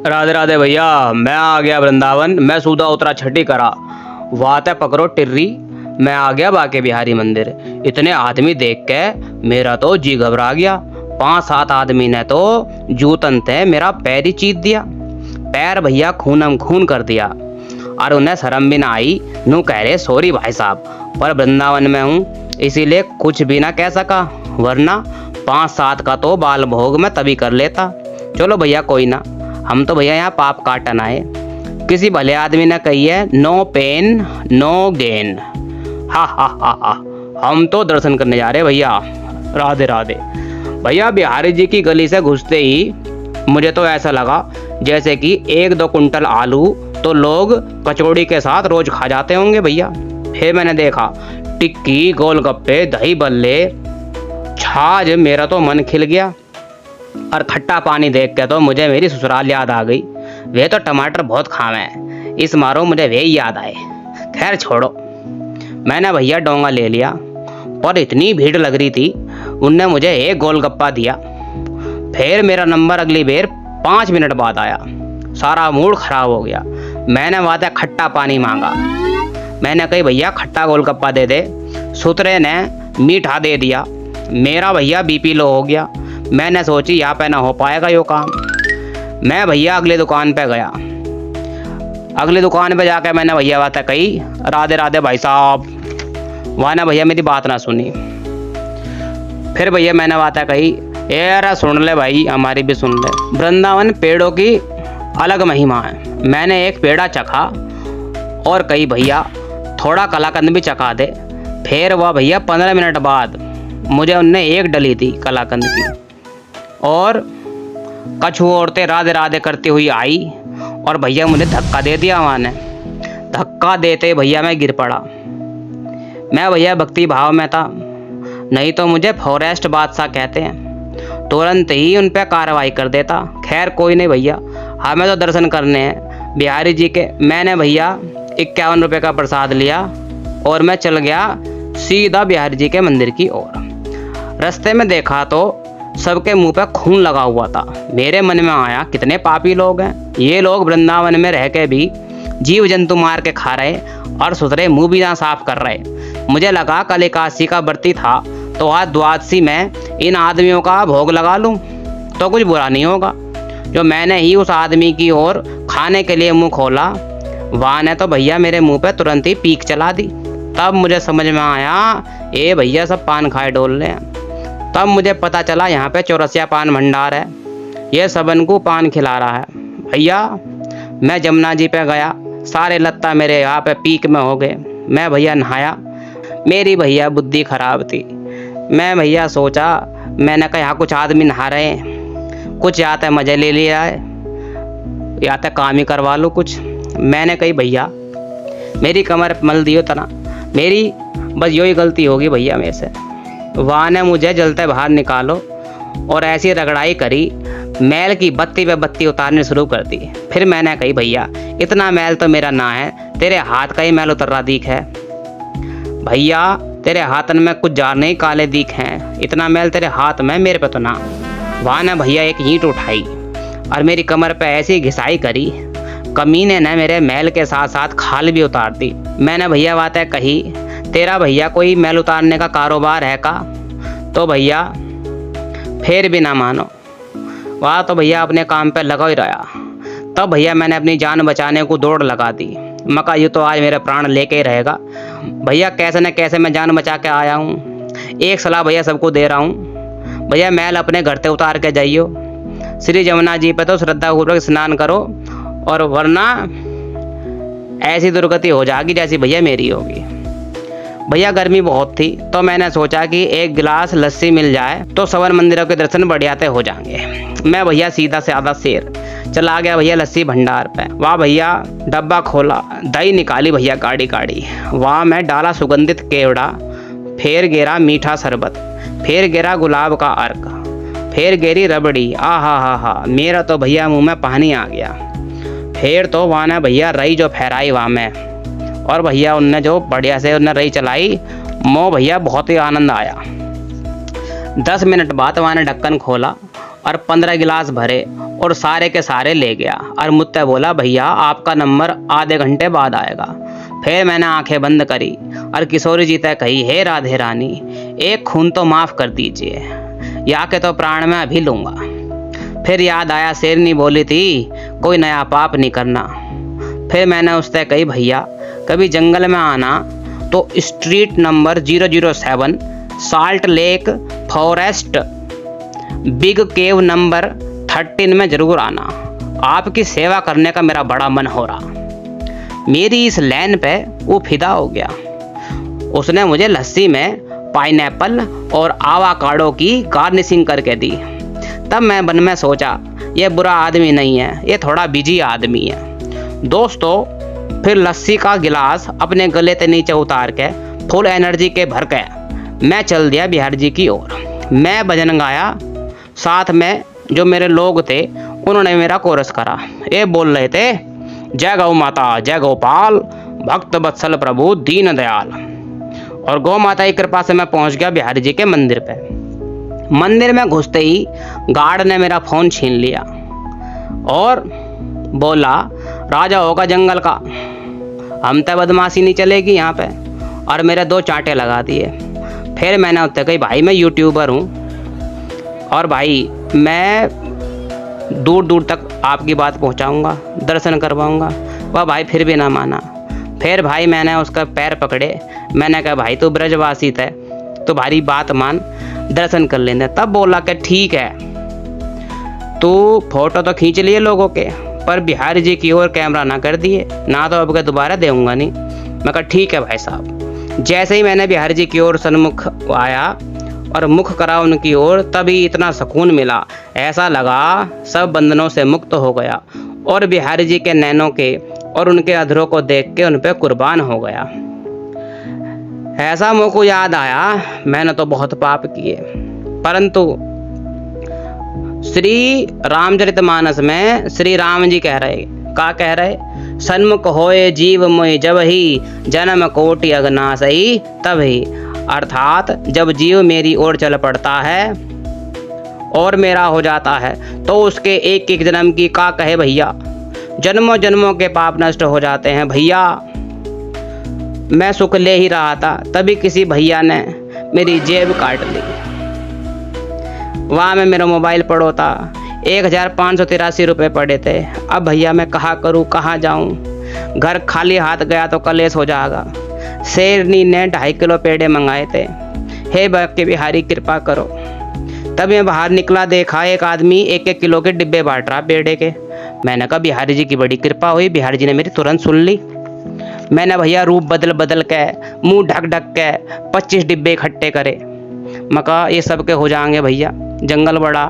राधे राधे भैया, मैं आ गया वृंदावन। मैं सूदा उतरा छठी करा, वाते पकड़ो टिर्री। मैं आ गया बाके बिहारी मंदिर। इतने आदमी देख के मेरा तो जी घबरा गया। 5-7 आदमी ने तो जूतन ते मेरा पैर ही चीर दिया। पैर भैया खूनम खून कर दिया। और उन्हें शर्म भी ना आई। नू कह रहे सॉरी भाई साहब, पर वृंदावन में हूँ इसीलिए कुछ भी ना कह सका, वरना 5-7 का तो बाल भोग मैं तभी कर लेता। चलो भैया कोई ना, हम तो भैया यहाँ पाप काटन आए। किसी भले आदमी ने कही है नो पेन नो गेन। हा हा हा हा, हम तो दर्शन करने जा रहे भैया। राधे राधे भैया। बिहारी जी की गली से घुसते ही मुझे तो ऐसा लगा जैसे कि 1-2 कुंटल आलू तो लोग कचौड़ी के साथ रोज खा जाते होंगे भैया। फिर मैंने देखा टिक्की, गोलगप्पे, दही बल्ले, छाछ। मेरा तो मन खिल गया। और खट्टा पानी देख के तो मुझे मेरी ससुराल याद आ गई। वे तो टमाटर बहुत खावे हैं, इस मारो मुझे वे ही याद आए। खैर छोड़ो, मैंने भैया डोंगा ले लिया। पर इतनी भीड़ लग रही थी, उनने मुझे एक गोलगप्पा दिया। फिर मेरा नंबर अगली बार 5 मिनट बाद आया। सारा मूड खराब हो गया। मैंने वहाँ खट्टा पानी मांगा। मैंने कही भैया खट्टा गोलगप्पा दे दे। सुतरे ने मीठा दे दिया। मेरा भैया बीपी लो हो गया। मैंने सोची यहाँ पे ना हो पाएगा यो काम। मैं भैया अगली दुकान पे गया। अगली दुकान पे जाकर मैंने भैया बात कही राधे राधे भाई साहब। वहाँ ना भैया मेरी बात ना सुनी। फिर भैया मैंने बात कही यार सुन ले भाई, हमारी भी सुन ले। वृंदावन पेड़ों की अलग महिमा है। मैंने एक पेड़ा चखा और कही भैया थोड़ा कलाकंद भी चखा दे। फिर वह भैया 15 मिनट बाद मुझे उनने एक डली थी कलाकंद की। और कछु औरतें राधे राधे करती हुई आई और भैया मुझे धक्का दे दिया। वहाँ ने धक्का देते भैया मैं गिर पड़ा। मैं भैया भक्ति भाव में था, नहीं तो मुझे फॉरेस्ट बादशाह कहते हैं। तुरंत ही उन पर कार्रवाई कर देता। खैर कोई नहीं भैया, हमें तो दर्शन करने हैं बिहारी जी के। मैंने भैया 51 रुपये का प्रसाद लिया और मैं चल गया सीधा बिहारी जी के मंदिर की ओर। रास्ते में देखा तो सबके मुंह पे खून लगा हुआ था। मेरे मन में आया कितने पापी लोग हैं ये लोग, वृंदावन में रह के भी जीव जंतु मार के खा रहे और सुथरे मुंह भी ना साफ कर रहे। मुझे लगा कल एकादशी का व्रती था तो आज द्वादशी में इन आदमियों का भोग लगा लूं तो कुछ बुरा नहीं होगा। जो मैंने ही उस आदमी की ओर खाने के लिए मुंह खोला, वहाँ ने तो भैया मेरे मुंह पे तुरंत ही पीक चला दी। तब मुझे समझ में आया ये भैया सब पान खाए डोल रहे हैं। तब मुझे पता चला यहाँ पे चौरसिया पान भंडार है, ये सबन को पान खिला रहा है। भैया मैं जमुना जी पे गया, सारे लत्ता मेरे यहाँ पे पीक में हो गए। मैं भैया नहाया। मेरी भैया बुद्धि खराब थी। मैं भैया सोचा, मैंने कहा यहाँ कुछ आदमी नहा रहे हैं, कुछ या तो मज़े ले लिया है या तो काम ही करवा लो कुछ। मैंने कही भैया मेरी कमर मल दियो तना, मेरी बस यही गलती होगी भैया मेरे से। वहाँ ने मुझे जलते बाहर निकालो और ऐसी रगड़ाई करी, मैल की बत्ती पे बत्ती उतारने शुरू कर दी। फिर मैंने कही भैया इतना मैल तो मेरा ना है, तेरे हाथ का ही मैल उतर रहा दिख है। भैया तेरे हाथन में कुछ जार नहीं काले दिख हैं, इतना मैल तेरे हाथ में, मेरे पे तो ना। वहाँ ने भैया एक ईंट उठाई और मेरी कमर पे ऐसी घिसाई करी, कमीने ने मेरे मैल के साथ साथ खाल भी उतार दी। मैंने भैया बातें कही तेरा भैया कोई मैल उतारने का कारोबार है का? तो भैया फिर भी ना मानो। वह तो भैया अपने काम पे लगा ही रहा। तब भैया मैंने अपनी जान बचाने को दौड़ लगा दी। मका ये तो आज मेरे प्राण लेके ही रहेगा। भैया कैसे न कैसे मैं जान बचा के आया हूँ। एक सलाह भैया सबको दे रहा हूँ, भैया मैल अपने घर से उतार के जाइयो। श्री जमुना जी पे तो श्रद्धापूर्वक स्नान करो, और वरना ऐसी दुर्गति हो जाएगी जैसी भैया मेरी होगी। भैया गर्मी बहुत थी तो मैंने सोचा कि एक गिलास लस्सी मिल जाए तो सवन मंदिरों के दर्शन बढ़िया हों जाएंगे। मैं भैया सीधा से आधा शेर चला गया भैया लस्सी भंडार पे। वाह भैया डब्बा खोला, दही निकाली भैया गाड़ी गाड़ी। वहाँ मैं डाला सुगंधित केवड़ा, फिर गिरा मीठा शरबत, फिर गिरा गुलाब का अर्क, फिर गिरी रबड़ी। आ हा, मेरा तो भैया मुँह में पानी आ गया। फिर तो वहाँ ने भैया रई जो फहराई वहाँ में, और भैया उनने जो बढ़िया से उनने रई चलाई, मो भैया बहुत ही आनंद आया। 10 मिनट बाद वहाँ ने ढक्कन खोला और 15 गिलास भरे और सारे के सारे ले गया और मुझसे बोला, भैया आपका नंबर आधे घंटे बाद आएगा। फिर मैंने आंखें बंद करी और किशोरी जी तय कही, हे राधे रानी, एक खून तो माफ़ कर दीजिए, या के तो प्राण में अभी लूँगा। फिर याद आया शेरनी बोली थी, कोई नया पाप नहीं करना। फिर मैंने उससे कही, भैया कभी जंगल में आना तो street number 007 salt lake forest big केव नंबर 13 में ज़रूर आना। आपकी सेवा करने का मेरा बड़ा मन हो रहा। मेरी इस लाइन पे वो फिदा हो गया। उसने मुझे लस्सी में पाइनएप्पल और आवाकाडो की गार्निशिंग करके दी। तब मैं मन में सोचा, ये बुरा आदमी नहीं है, ये थोड़ा बिजी आदमी है। दोस्तों, फिर लस्सी का गिलास अपने गले से नीचे उतार के फुल एनर्जी के भर के मैं चल दिया बिहार जी की ओर। मैं भजन गाया, साथ में जो मेरे लोग थे उन्होंने मेरा कोरस करा। ये बोल रहे थे, जय गौ माता, जय गोपाल, भक्त वत्सल प्रभु दीन दयाल। और गौ माता की कृपा से मैं पहुंच गया बिहारी जी के मंदिर पे। मंदिर में घुसते ही गार्ड ने मेरा फ़ोन छीन लिया और बोला, राजा होगा जंगल का, हम तो बदमाशी नहीं चलेगी यहाँ पे, और मेरे 2 चांटे लगा दिए। फिर मैंने उससे कही, भाई मैं यूट्यूबर हूँ और भाई मैं दूर दूर तक आपकी बात पहुँचाऊँगा, दर्शन करवाऊँगा। वह भाई फिर भी ना माना। फिर भाई मैंने उसका पैर पकड़े, मैंने कहा, भाई तू ब्रजवासी थे, तो भारी बात मान, दर्शन कर लेने। तब बोला कि ठीक है, तू फोटो तो खींच लिए लोगों के, पर बिहारी जी की ओर कैमरा ना कर दिए, ना तो अब के दोबारा देऊँगा नहीं। मैं कहा ठीक है भाई साहब। जैसे ही मैंने बिहारी जी की ओर सन्मुख आया और मुख करा उनकी ओर, तभी इतना सुकून मिला, ऐसा लगा सब बंधनों से मुक्त हो गया और बिहारी जी के नैनों के और उनके अधरों को देख के उन पे कुर्बान हो गया। ऐसा मुझको याद आया, मैंने तो बहुत पाप किए, परंतु श्री रामचरितमानस में श्री राम जी कह रहे, सन्मुख होए जीव मोहि जब ही जन्म कोटि अगनासई तभी। अर्थात जब जीव मेरी ओर चल पड़ता है और मेरा हो जाता है तो उसके एक एक जन्म की का कहे भैया, जन्मों जन्मों के पाप नष्ट हो जाते हैं भैया। मैं सुख ले ही रहा था, तभी किसी भैया ने मेरी जेब काट ली। वहाँ में मेरा मोबाइल पड़ो था, 1583 रुपये पड़े थे। अब भैया मैं कहाँ करूँ, कहाँ जाऊँ, घर खाली हाथ गया तो कलेश हो जाएगा। शेरनी ने 2.5 किलो पेड़े मंगाए थे। हे बाके बिहारी कृपा करो। तब मैं बाहर निकला, देखा एक आदमी 1-1 किलो के डिब्बे बांट रहा पेड़े के। मैंने कहा बिहारी जी की बड़ी कृपा हुई, बिहारी जी ने मेरी तुरंत सुन ली। मैंने भैया रूप बदल के, मुंह ढक के 25 डिब्बे इकट्ठे करे। मैं कहा ये सब के हो जाएंगे भैया, जंगल बड़ा।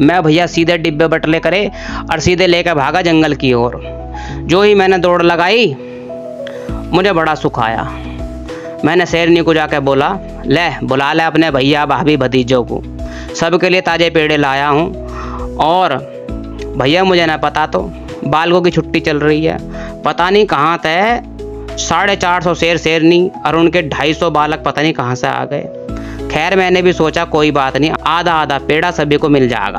मैं भैया सीधे डिब्बे बटले करे और सीधे लेकर भागा जंगल की ओर। जो ही मैंने दौड़ लगाई, मुझे बड़ा सुख आया। मैंने शेरनी को जाकर बोला, ले बुला ले अपने भैया भाभी भतीजों को, सबके लिए ताज़े पेड़े लाया हूँ। और भैया मुझे ना पता तो बालकों की छुट्टी चल रही है, पता नहीं कहाँ थे 450 शेर शेरनी और उनके 250 बालक पता नहीं कहाँ से आ गए। खैर मैंने भी सोचा कोई बात नहीं, आधा आधा पेड़ा सभी को मिल जाएगा।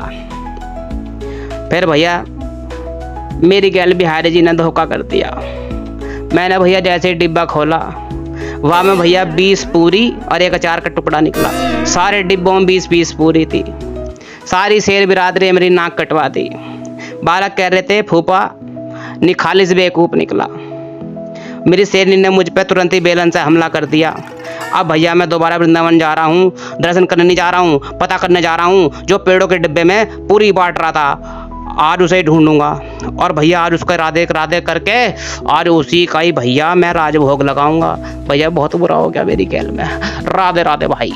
फिर भैया मेरी गैल बिहारी जी ने धोखा कर दिया। मैंने भैया जैसे ही डिब्बा खोला, वहाँ में भैया 20 पूरी और एक अचार का टुकड़ा निकला। सारे डिब्बों में 20-20 पूरी थी। सारी शेर बिरादरी मेरी नाक कटवा दी। बालक कह रहे थे फूफा निखालिस बेवकूफ़ निकला। मेरी शेरनी ने मुझ पर तुरंत ही बेलन से हमला कर दिया। अब भैया मैं दोबारा वृंदावन जा रहा हूँ, दर्शन करने नहीं जा रहा हूँ, पता करने जा रहा हूँ जो पेड़ों के डिब्बे में पूरी बांट रहा था। आज उसे ढूंढूंगा और भैया आज उसका राधे करके आज उसी का ही भैया मैं राजभोग लगाऊंगा। भैया बहुत बुरा हो गया मेरी खेल में। राधे राधे भाई।